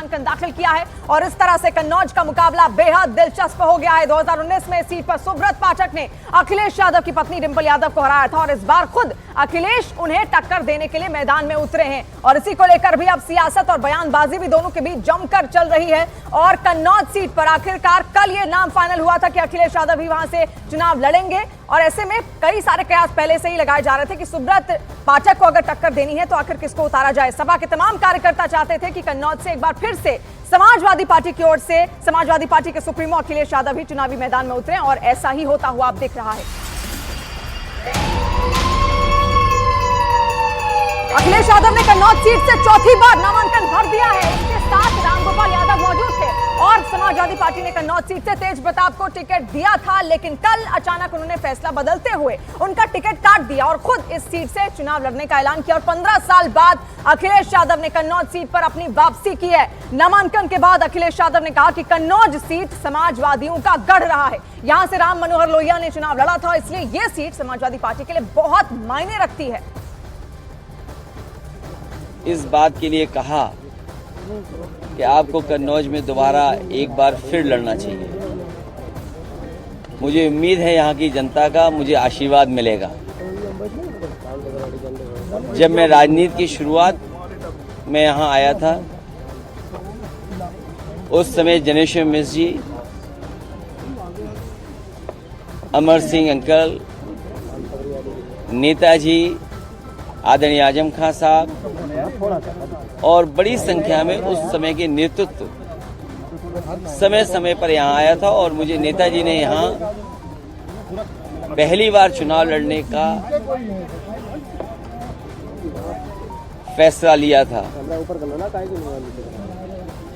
नामांकन दाखिल किया है और इस तरह से कन्नौज का मुकाबला बेहद दिलचस्प हो गया है। 2019 में इस सीट पर सुब्रत पाठक ने अखिलेश यादव की पत्नी डिंपल यादव को हराया था और इस बार खुद अखिलेश उन्हें टक्कर देने के लिए मैदान में उतरे हैं और इसी को लेकर भी अब सियासत और बयानबाजी भी दोनों के बीच जमकर चल रही है। और कन्नौज सीट पर आखिरकार कल ये नाम फाइनल हुआ था कि अखिलेश यादव भी वहां से चुनाव लड़ेंगे और ऐसे में कई सारे कयास पहले से ही लगाए जा रहे थे कि सुब्रत पाठक को अगर टक्कर देनी है तो आखिर किसको उतारा जाए। सपा के तमाम कार्यकर्ता चाहते थे कि कन्नौज से एक बार फिर से समाजवादी पार्टी की ओर से समाजवादी पार्टी के सुप्रीमो अखिलेश यादव भी चुनावी मैदान में उतरे और ऐसा ही होता हुआ अब दिख रहा है। अखिलेश यादव ने कन्नौज सीट से चौथी बार नामांकन भर दिया है। इसके साथ रामगोपाल यादव मौजूद थे और समाजवादी पार्टी ने कन्नौज सीट से तेज प्रताप को टिकट दिया था, लेकिन कल अचानक उन्होंने फैसला बदलते हुए उनका टिकट काट दिया और खुद इस सीट से चुनाव लड़ने का ऐलान किया और 15 साल बाद अखिलेश यादव ने कन्नौज सीट पर अपनी वापसी की है। नामांकन के बाद अखिलेश यादव ने कहा कि कन्नौज सीट समाजवादियों का गढ़ रहा है, यहां से राम मनोहर लोहिया ने चुनाव लड़ा था, इसलिए यह सीट समाजवादी पार्टी के लिए बहुत मायने रखती है। इस बात के लिए कहा कि आपको कन्नौज में दोबारा एक बार फिर लड़ना चाहिए। मुझे उम्मीद है यहाँ की जनता का मुझे आशीर्वाद मिलेगा। जब मैं राजनीति की शुरुआत में यहाँ आया था उस समय जनेश्वर मिश्र जी, अमर सिंह अंकल, नेताजी आदरणीय आजम खां साहब और बड़ी संख्या में उस समय के नेतृत्व समय समय पर यहाँ आया था और मुझे नेताजी ने यहाँ पहली बार चुनाव लड़ने का फैसला लिया था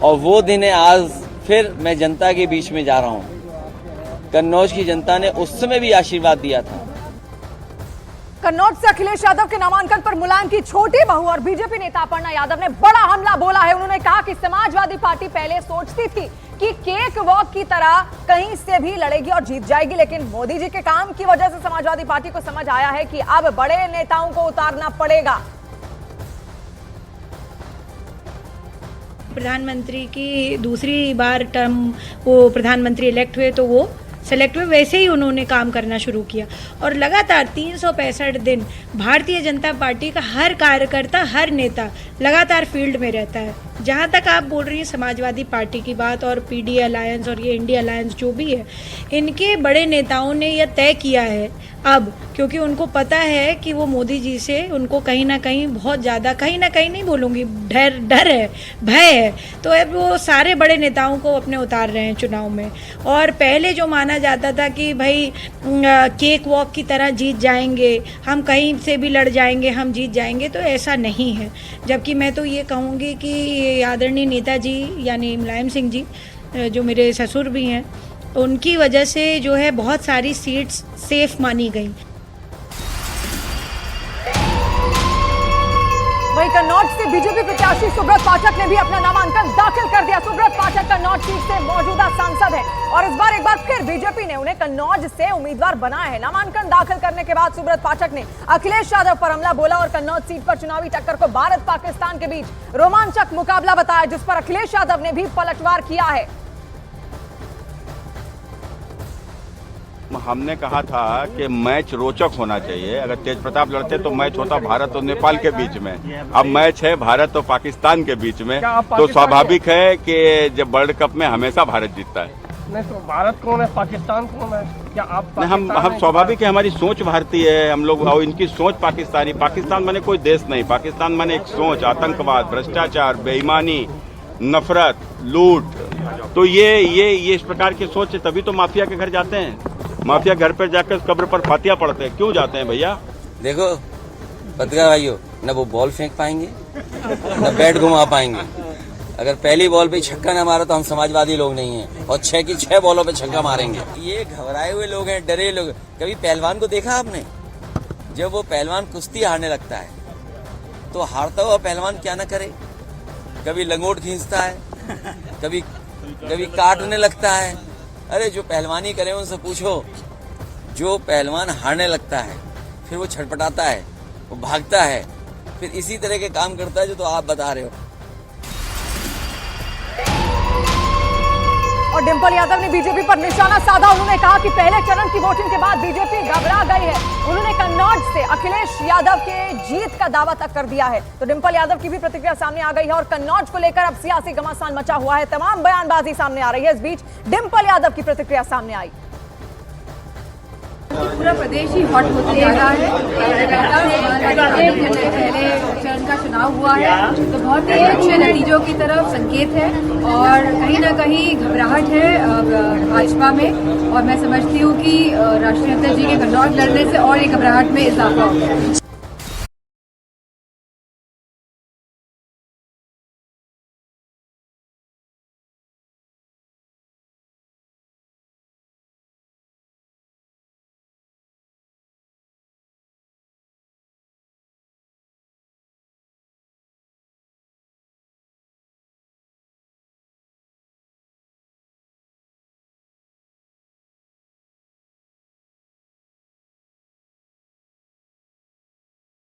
और वो दिन है आज फिर मैं जनता के बीच में जा रहा हूँ। कन्नौज की जनता ने उस समय भी आशीर्वाद दिया था। कन्नौज से अखिलेश यादव के नामांकन पर मुलायम की छोटी बहू और बीजेपी नेता अपर्णा यादव ने बड़ा हमला बोला है। उन्होंने कहा कि समाजवादी पार्टी पहले सोचती थी कि केक वॉक की तरह कहीं से भी लड़ेगी और जीत जाएगी, लेकिन मोदी जी के काम की वजह से समाजवादी पार्टी को समझ आया है कि अब बड़े नेताओं को उतारना पड़ेगा। प्रधानमंत्री की दूसरी बार टर्म वो प्रधानमंत्री इलेक्ट हुए तो वो सेलेक्ट हुए, वैसे ही उन्होंने काम करना शुरू किया और लगातार 365 दिन भारतीय जनता पार्टी का हर कार्यकर्ता, हर नेता लगातार फील्ड में रहता है। जहाँ तक आप बोल रही हैं समाजवादी पार्टी की बात और पीडी अलायंस और ये इंडिया अलायंस जो भी है, इनके बड़े नेताओं ने यह तय किया है अब, क्योंकि उनको पता है कि वो मोदी जी से उनको कहीं ना कहीं बहुत ज़्यादा, कहीं ना कहीं नहीं बोलूँगी, डर है, भय है, तो अब वो सारे बड़े नेताओं को अपने उतार रहे हैं चुनाव में। और पहले जो माना जाता था कि भाई केक वॉक की तरह जीत जाएंगे, हम कहीं से भी लड़ जाएंगे, हम जीत जाएंगे, तो ऐसा नहीं है। जबकि मैं तो ये कहूँगी कि आदरणीय नेताजी यानी मुलायम सिंह जी, जो मेरे ससुर भी हैं, उनकी वजह से जो है बहुत सारी सीट्स सेफ मानी गई। वहीं कन्नौज से बीजेपी प्रत्याशी सुब्रत पाठक ने भी अपना नामांकन दाखिल कर दिया। सुब्रत पाठक कन्नौज सीट से मौजूदा सांसद है और इस बार एक बार फिर बीजेपी ने उन्हें कन्नौज से उम्मीदवार बनाया है। नामांकन दाखिल करने के बाद सुब्रत पाठक ने अखिलेश यादव पर हमला बोला और कन्नौज सीट पर चुनावी टक्कर को भारत पाकिस्तान के बीच रोमांचक मुकाबला बताया, जिस पर अखिलेश यादव ने भी पलटवार किया है। हमने कहा था कि मैच रोचक होना चाहिए। अगर तेज प्रताप लड़ते तो मैच होता भारत और नेपाल के बीच में, अब मैच है भारत और पाकिस्तान के बीच में, तो स्वाभाविक है कि जब वर्ल्ड कप में हमेशा भारत जीतता है। नहीं तो भारत कौन है, पाकिस्तान कौन है? क्या आप हम स्वाभाविक है, हमारी सोच भारतीय है, हम लोग और इनकी सोच पाकिस्तानी। पाकिस्तान माने कोई देश नहीं, पाकिस्तान माने एक सोच, आतंकवाद, भ्रष्टाचार, बेईमानी, नफरत, लूट। तो ये इस प्रकार की सोच है, तभी तो माफिया के घर जाते हैं। माफिया घर पर जाकर कब्र पर फातिया पढ़ते हैं, क्यों जाते हैं भैया? देखो पत्रकार भाइयों, न वो बॉल फेंक पाएंगे न बैट घुमा पाएंगे। अगर पहली बॉल पे छक्का न मारा तो हम समाजवादी लोग नहीं हैं और 6 की 6 बॉलों पे छक्का मारेंगे। ये घबराए हुए लोग हैं, डरे लोग। कभी पहलवान को देखा आपने? जब वो पहलवान कुश्ती हारने लगता है तो हारता हुआ पहलवान क्या न करे, कभी लंगोट खींचता है, कभी काटने लगता है। अरे जो पहलवानी करे उनसे पूछो। जो पहलवान हारने लगता है फिर वो छटपटाता है, वो भागता है, फिर इसी तरह के काम करता है जो तो आप बता रहे हो। और डिंपल यादव ने बीजेपी पर निशाना साधा। उन्होंने कहा कि पहले चरण की वोटिंग के बाद बीजेपी घबरा गई है। उन्होंने कन्नौज से अखिलेश यादव के जीत का दावा तक कर दिया है। तो डिंपल यादव की भी प्रतिक्रिया सामने आ गई है और कन्नौज को लेकर अब सियासी घमासान मचा हुआ है। तमाम बयानबाजी सामने आ रही है। इस बीच डिंपल यादव की प्रतिक्रिया सामने आई। पूरा प्रदेश ही हॉट होते जा रहा है। पहले चरण का चुनाव हुआ है तो बहुत ही अच्छे नतीजों की तरफ संकेत है और कहीं ना कहीं घबराहट है भाजपा में, और मैं समझती हूँ कि राष्ट्रीय अध्यक्ष जी के कन्नौज लड़ने से और ये घबराहट में इजाफा होगा।